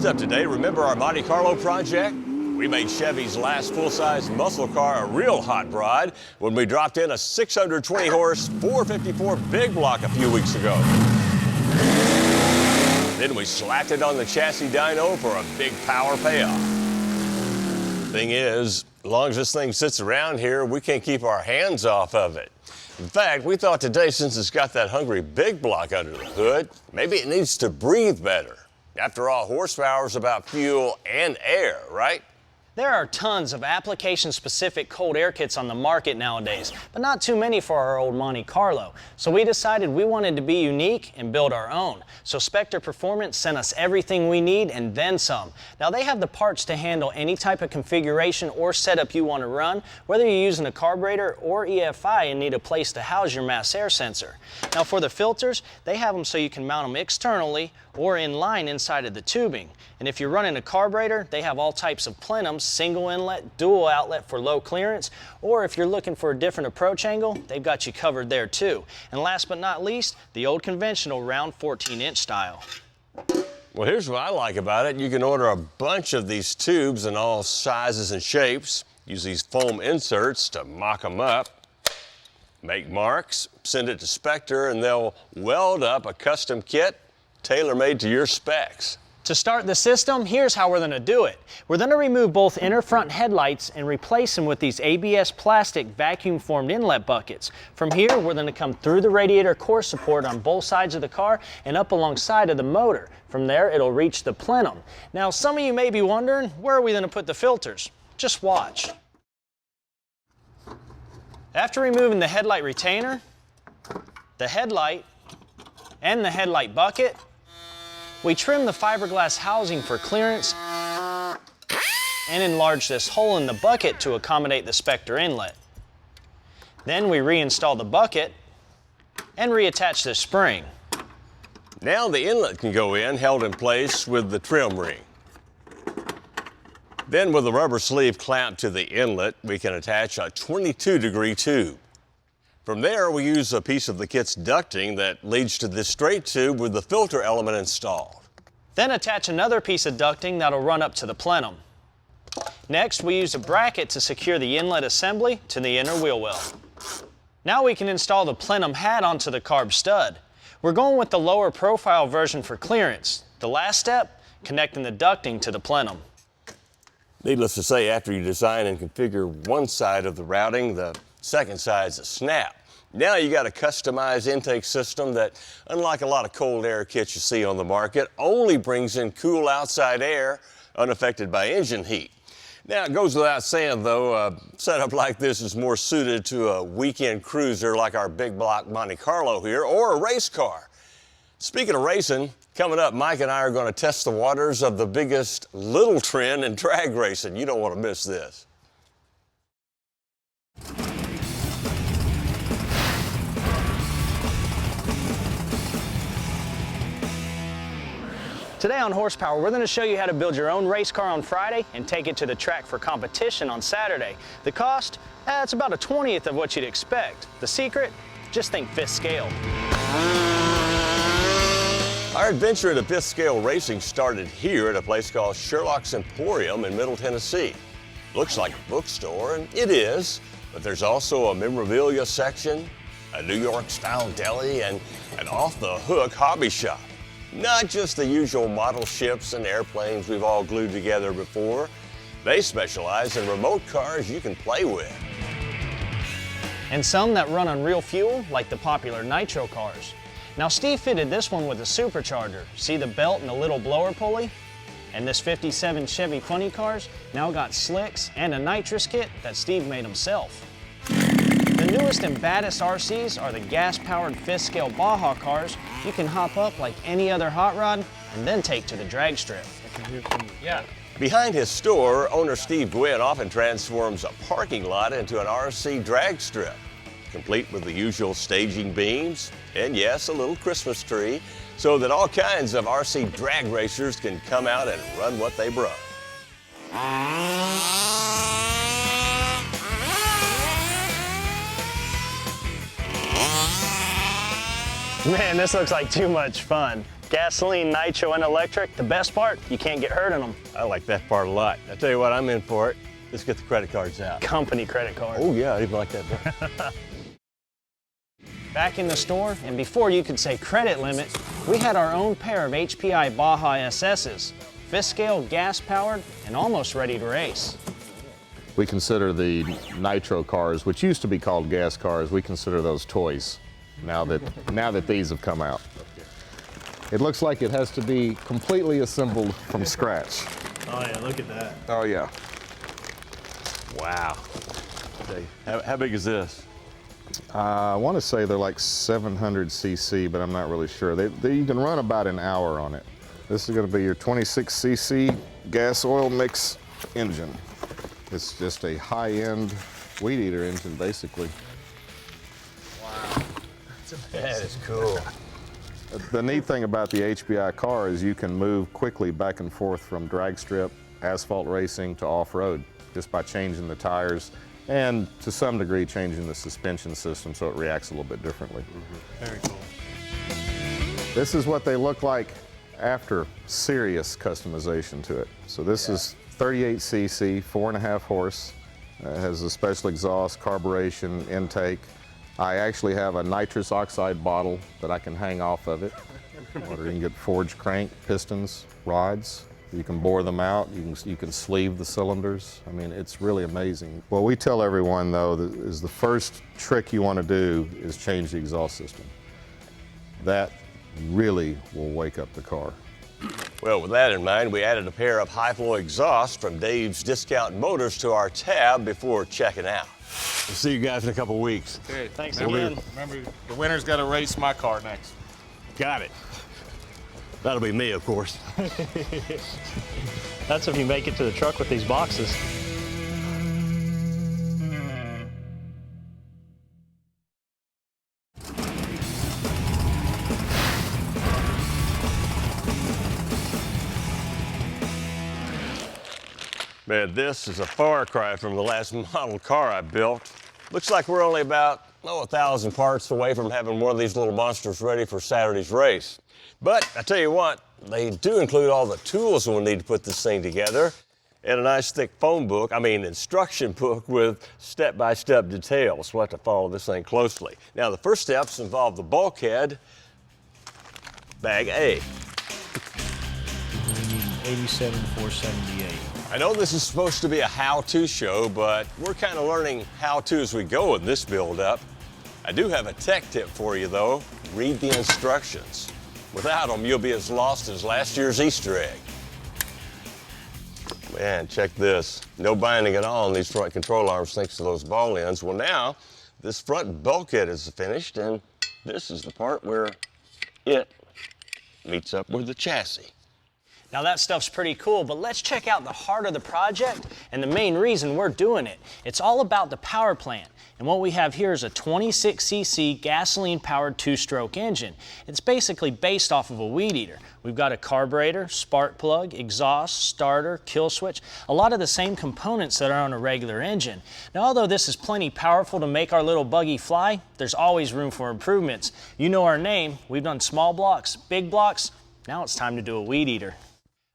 up today. Remember our Monte Carlo project? We made Chevy's last full-size muscle car a real hot rod when we dropped in a 620-horse 454 big block a few weeks ago. Then we slapped it on the chassis dyno for a big power payoff. Thing is, as long as this thing sits around here, we can't keep our hands off of it. In fact, we thought today, since it's got that hungry big block under the hood, maybe it needs to breathe better. After all, horsepower is about fuel and air, right? There are tons of application-specific cold air kits on the market nowadays, but not too many for our old Monte Carlo. So we decided we wanted to be unique and build our own. So Spectre Performance sent us everything we need and then some. Now they have the parts to handle any type of configuration or setup you want to run, whether you're using a carburetor or EFI and need a place to house your mass air sensor. Now for the filters, they have them so you can mount them externally or in line inside of the tubing. And if you're running a carburetor, they have all types of plenums, single inlet, dual outlet for low clearance, or if you're looking for a different approach angle, they've got you covered there too. And last but not least, the old conventional round 14-inch style. Well, here's what I like about it. You can order a bunch of these tubes in all sizes and shapes, use these foam inserts to mock them up, make marks, send it to Spectre, and they'll weld up a custom kit tailor-made to your specs. To start the system, here's how we're going to do it. We're going to remove both inner front headlights and replace them with these ABS plastic vacuum-formed inlet buckets. From here, we're going to come through the radiator core support on both sides of the car and up alongside of the motor. From there, it'll reach the plenum. Now, some of you may be wondering, where are we going to put the filters? Just watch. After removing the headlight retainer, the headlight, and the headlight bucket, we trim the fiberglass housing for clearance and enlarge this hole in the bucket to accommodate the Spectre inlet. Then we reinstall the bucket and reattach the spring. Now the inlet can go in, held in place with the trim ring. Then with a rubber sleeve clamped to the inlet, we can attach a 22-degree tube. From there, we use a piece of the kit's ducting that leads to this straight tube with the filter element installed. Then attach another piece of ducting that'll run up to the plenum. Next, we use a bracket to secure the inlet assembly to the inner wheel well. Now we can install the plenum hat onto the carb stud. We're going with the lower profile version for clearance. The last step, connecting the ducting to the plenum. Needless to say, after you design and configure one side of the routing, the second side's a snap. Now you got a customized intake system that, unlike a lot of cold air kits you see on the market, only brings in cool outside air unaffected by engine heat. Now it goes without saying though, a setup like this is more suited to a weekend cruiser like our big block Monte Carlo here, or a race car. Speaking of racing, coming up, Mike and I are going to test the waters of the biggest little trend in drag racing. You don't want to miss this. Today on Horsepower, we're going to show you how to build your own race car on Friday and take it to the track for competition on Saturday. The cost? It's about a 20th of what you'd expect. The secret? Just think fifth scale. Our adventure into fifth scale racing started here at a place called Sherlock's Emporium in Middle Tennessee. Looks like a bookstore, and it is, but there's also a memorabilia section, a New York-style deli, and an off-the-hook hobby shop. Not just the usual model ships and airplanes we've all glued together before. They specialize in remote cars you can play with. And some that run on real fuel, like the popular nitro cars. Now Steve fitted this one with a supercharger. See the belt and the little blower pulley? And this 57 Chevy Funny Cars now got slicks and a nitrous kit that Steve made himself. The newest and baddest RCs are the gas-powered fifth-scale Baja cars you can hop up like any other hot rod and then take to the drag strip. Yeah. Behind his store, owner Steve Gwynn often transforms a parking lot into an RC drag strip, complete with the usual staging beams and, yes, a little Christmas tree, so that all kinds of RC drag racers can come out and run what they brought. Man, this looks like too much fun. Gasoline, nitro, and electric. The best part, you can't get hurt in them. I like that part a lot. I tell you what, I'm in for it. Let's get the credit cards out. Company credit card. Oh yeah, I even like that. Back in the store, and before you could say credit limit, we had our own pair of HPI Baja SS's. Fifth scale, gas powered, and almost ready to race. We consider the nitro cars, which used to be called gas cars, we consider those toys now that these have come out. It looks like it has to be completely assembled from scratch. Oh yeah, look at that. Oh yeah. Wow. How big is this? I want to say they're like 700 cc, but I'm not really sure. You can run about an hour on it. This is going to be your 26 cc gas oil mix engine. It's just a high-end weed eater engine, basically. Wow. That is cool. The neat thing about the HBI car is you can move quickly back and forth from drag strip, asphalt racing to off-road just by changing the tires and to some degree changing the suspension system so it reacts a little bit differently. Very cool. This is what they look like after serious customization to it. So this is 38 cc, 4.5 horse, has a special exhaust, carburation, intake. I actually have a nitrous oxide bottle that I can hang off of it. Or you can get forged crank, pistons, rods. You can bore them out. You can sleeve the cylinders. I mean, it's really amazing. What we tell everyone, though, is the first trick you want to do is change the exhaust system. That really will wake up the car. Well, with that in mind, we added a pair of high-flow exhausts from Dave's Discount Motors to our tab before checking out. We'll see you guys in a couple weeks. Okay, Thanks remember, again. Remember, the winner's got to race my car next. Got it. That'll be me, of course. That's if you make it to the truck with these boxes. Man, this is a far cry from the last model car I built. Looks like we're only about, 1,000 parts away from having one of these little monsters ready for Saturday's race. But I tell you what, they do include all the tools we'll need to put this thing together and a nice thick instruction book with step-by-step details. We'll have to follow this thing closely. Now, the first steps involve the bulkhead, bag A. 87,478. I know this is supposed to be a how-to show, but we're kind of learning how-to as we go in this build-up. I do have a tech tip for you, though. Read the instructions. Without them, you'll be as lost as last year's Easter egg. Man, check this. No binding at all on these front control arms thanks to those ball ends. Well, now, this front bulkhead is finished, and this is the part where it meets up with the chassis. Now that stuff's pretty cool, but let's check out the heart of the project and the main reason we're doing it. It's all about the power plant. And what we have here is a 26 cc gasoline-powered two-stroke engine. It's basically based off of a weed eater. We've got a carburetor, spark plug, exhaust, starter, kill switch, a lot of the same components that are on a regular engine. Now, although this is plenty powerful to make our little buggy fly, there's always room for improvements. You know our name. We've done small blocks, big blocks. Now it's time to do a weed eater.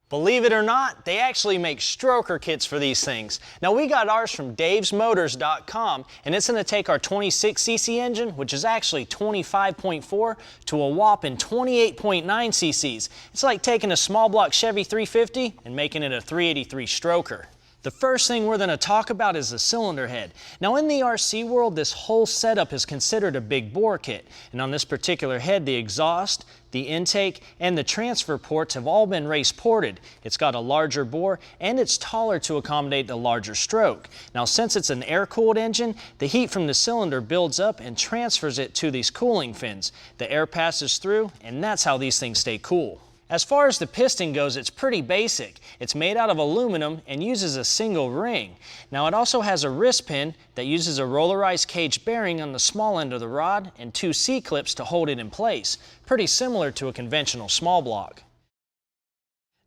Believe it or not, they actually make stroker kits for these things. Now we got ours from davesmotors.com, and it's gonna take our 26 cc engine, which is actually 25.4, to a whopping 28.9 cc's. It's like taking a small block Chevy 350 and making it a 383 stroker. The first thing we're going to talk about is the cylinder head. Now in the RC world, this whole setup is considered a big bore kit. And on this particular head, the exhaust, the intake, and the transfer ports have all been race ported. It's got a larger bore and it's taller to accommodate the larger stroke. Now since it's an air-cooled engine, the heat from the cylinder builds up and transfers it to these cooling fins. The air passes through, and that's how these things stay cool. As far as the piston goes, it's pretty basic. It's made out of aluminum and uses a single ring. Now it also has a wrist pin that uses a rollerized cage bearing on the small end of the rod and two C-clips to hold it in place. Pretty similar to a conventional small block.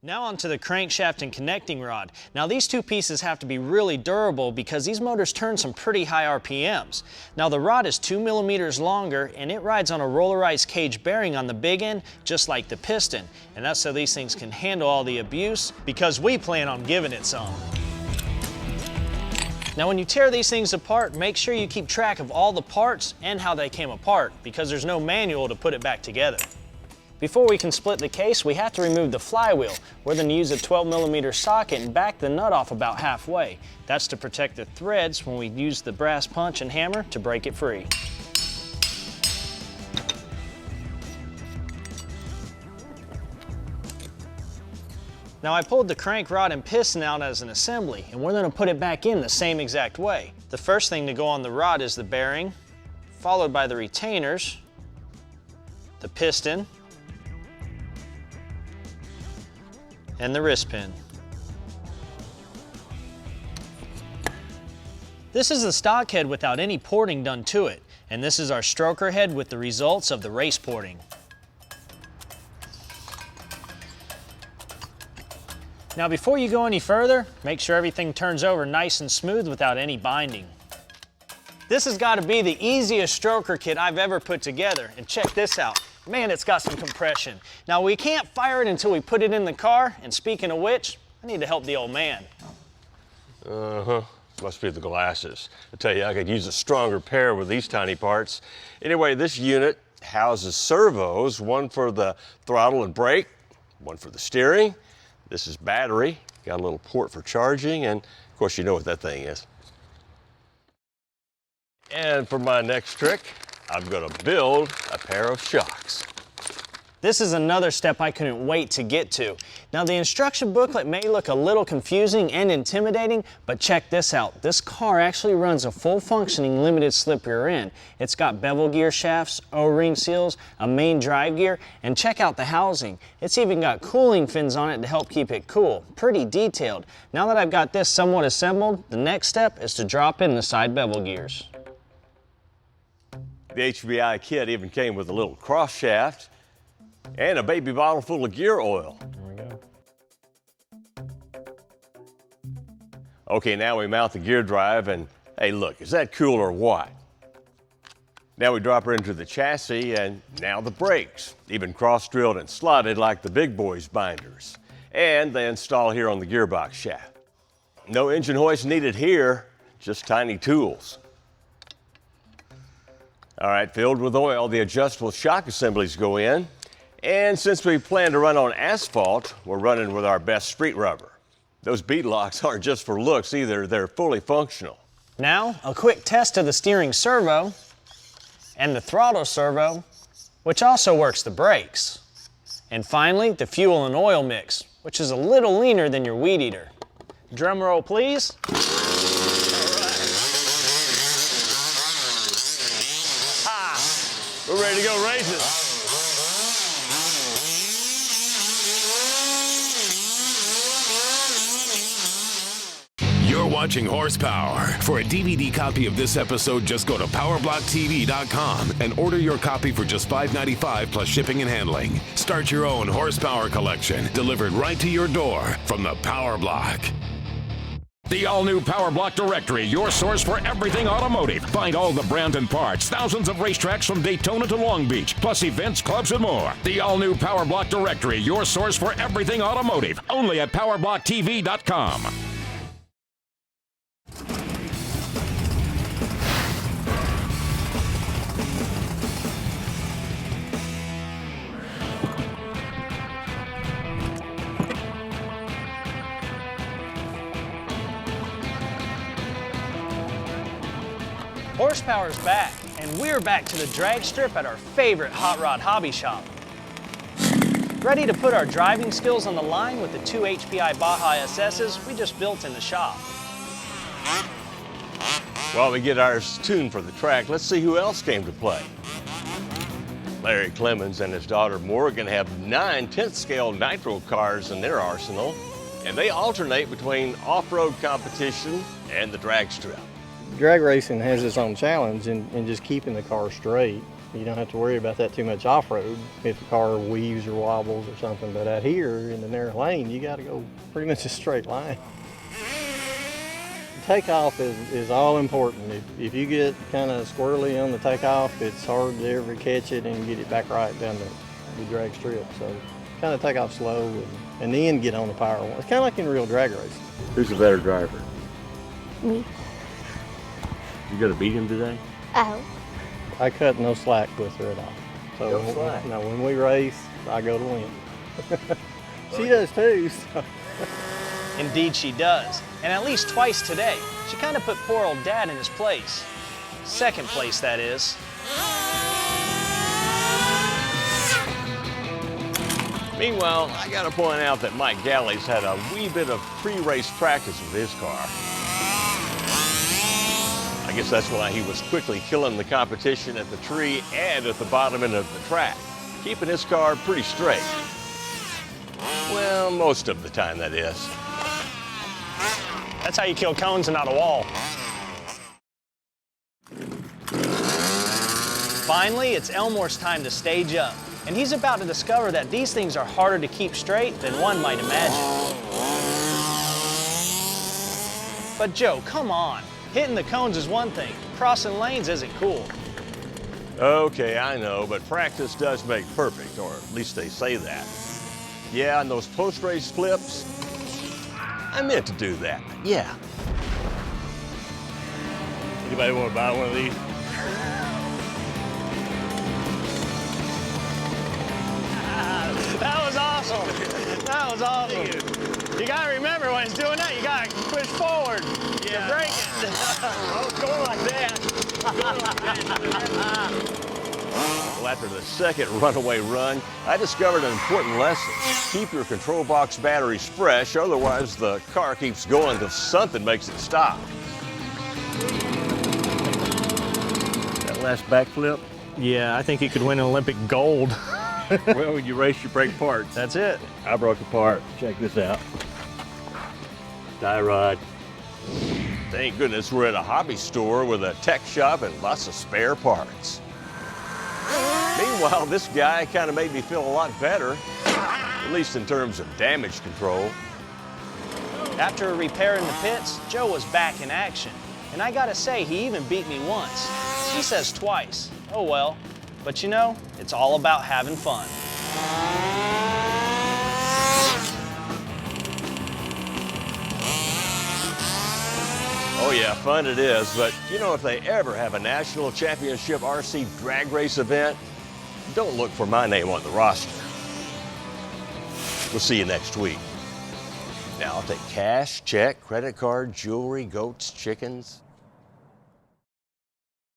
Now onto the crankshaft and connecting rod. Now these two pieces have to be really durable because these motors turn some pretty high RPMs. Now the rod is 2 millimeters longer and it rides on a rollerized cage bearing on the big end, just like the piston. And that's so these things can handle all the abuse, because we plan on giving it some. Now when you tear these things apart, make sure you keep track of all the parts and how they came apart, because there's no manual to put it back together. Before we can split the case, we have to remove the flywheel. We're going to use a 12 millimeter socket and back the nut off about halfway. That's to protect the threads when we use the brass punch and hammer to break it free. Now I pulled the crank rod and piston out as an assembly, and we're going to put it back in the same exact way. The first thing to go on the rod is the bearing, followed by the retainers, the piston, and the wrist pin. This is the stock head without any porting done to it, and this is our stroker head with the results of the race porting. Now before you go any further, make sure everything turns over nice and smooth without any binding. This has got to be the easiest stroker kit I've ever put together, and check this out. Man, it's got some compression. Now we can't fire it until we put it in the car, and speaking of which, I need to help the old man. Must be the glasses. I tell you, I could use a stronger pair with these tiny parts. Anyway, this unit houses servos, one for the throttle and brake, one for the steering. This is battery, got a little port for charging, and of course you know what that thing is. And for my next trick, I'm gonna build a pair of shocks. This is another step I couldn't wait to get to. Now the instruction booklet may look a little confusing and intimidating, but check this out. This car actually runs a full functioning limited slip rear end. It's got bevel gear shafts, O-ring seals, a main drive gear, and check out the housing. It's even got cooling fins on it to help keep it cool. Pretty detailed. Now that I've got this somewhat assembled, the next step is to drop in the side bevel gears. The HBI kit even came with a little cross shaft and a baby bottle full of gear oil. There we go. Okay, now we mount the gear drive, and hey, look, is that cool or what? Now we drop her into the chassis, and now the brakes, even cross-drilled and slotted like the big boys' binders. And they install here on the gearbox shaft. No engine hoist needed here, just tiny tools. All right, filled with oil, the adjustable shock assemblies go in. And since we plan to run on asphalt, we're running with our best street rubber. Those bead locks aren't just for looks either, they're fully functional. Now, a quick test of the steering servo and the throttle servo, which also works the brakes. And finally, the fuel and oil mix, which is a little leaner than your weed eater. Drum roll, please. We're ready to go racing. You're watching Horsepower. For a DVD copy of this episode, just go to PowerBlockTV.com and order your copy for just $5.95 plus shipping and handling. Start your own Horsepower collection, delivered right to your door from the Power Block. The all-new POWERBLOCK Directory, your source for everything automotive. Find all the brands and parts, thousands of racetracks from Daytona to Long Beach, plus events, clubs, and more. The all-new POWERBLOCK Directory, your source for everything automotive. Only at PowerBlockTV.com. Horsepower's back, and we're back to the drag strip at our favorite hot rod hobby shop. Ready to put our driving skills on the line with the 2 HPI Baja SS's we just built in the shop. While we get ours tuned for the track, let's see who else came to play. Larry Clemens and his daughter Morgan have 9 10th scale nitro cars in their arsenal, and they alternate between off-road competition and the drag strip. Drag racing has its own challenge in just keeping the car straight. You don't have to worry about that too much off-road if the car weaves or wobbles or something. But out here in the narrow lane, you got to go pretty much a straight line. Takeoff is all important. If you get kind of squirrely on the takeoff, it's hard to ever catch it and get it back right down the drag strip. So kind of take off slow and then get on the power one. It's kind of like in real drag racing. Who's the better driver? Me. You gonna beat him today? Oh. I cut no slack with her at all. So No slack? no, when we race, I go to win. She does too. So. Indeed she does, and at least twice today. She kind of put poor old Dad in his place. Second place, that is. Meanwhile, I gotta point out that Mike Galley's had a wee bit of pre-race practice with his car. I guess that's why he was quickly killing the competition at the tree and at the bottom end of the track, keeping his car pretty straight. Well, most of the time, that is. That's how you kill cones and not a wall. Finally, it's Elmore's time to stage up, and he's about to discover that these things are harder to keep straight than one might imagine. But Joe, come on. Hitting the cones is one thing. Crossing lanes isn't cool. Okay, I know, but practice does make perfect, or at least they say that. Yeah, and those post-race flips, I meant to do that, yeah. Anybody want to buy one of these? That was awesome. That was awesome. You gotta remember when it's doing that, you gotta push forward to break it. I was going like that. Well, after the second runaway run, I discovered an important lesson. Keep your control box batteries fresh, otherwise the car keeps going till something makes it stop. That last backflip? Yeah, I think you could win an Olympic gold. Well, you race your brake parts. That's it. I broke a part. Check this out. Die rod. Thank goodness we're at a hobby store with a tech shop and lots of spare parts. Meanwhile, this guy kind of made me feel a lot better, at least in terms of damage control. After a repair in the pits, Joe was back in action. And I gotta say, he even beat me once. He says twice. Oh well. But you know, it's all about having fun. Oh yeah, fun it is, but you know, if they ever have a national championship RC drag race event, don't look for my name on the roster. We'll see you next week. Now I'll take cash, check, credit card, jewelry, goats, chickens.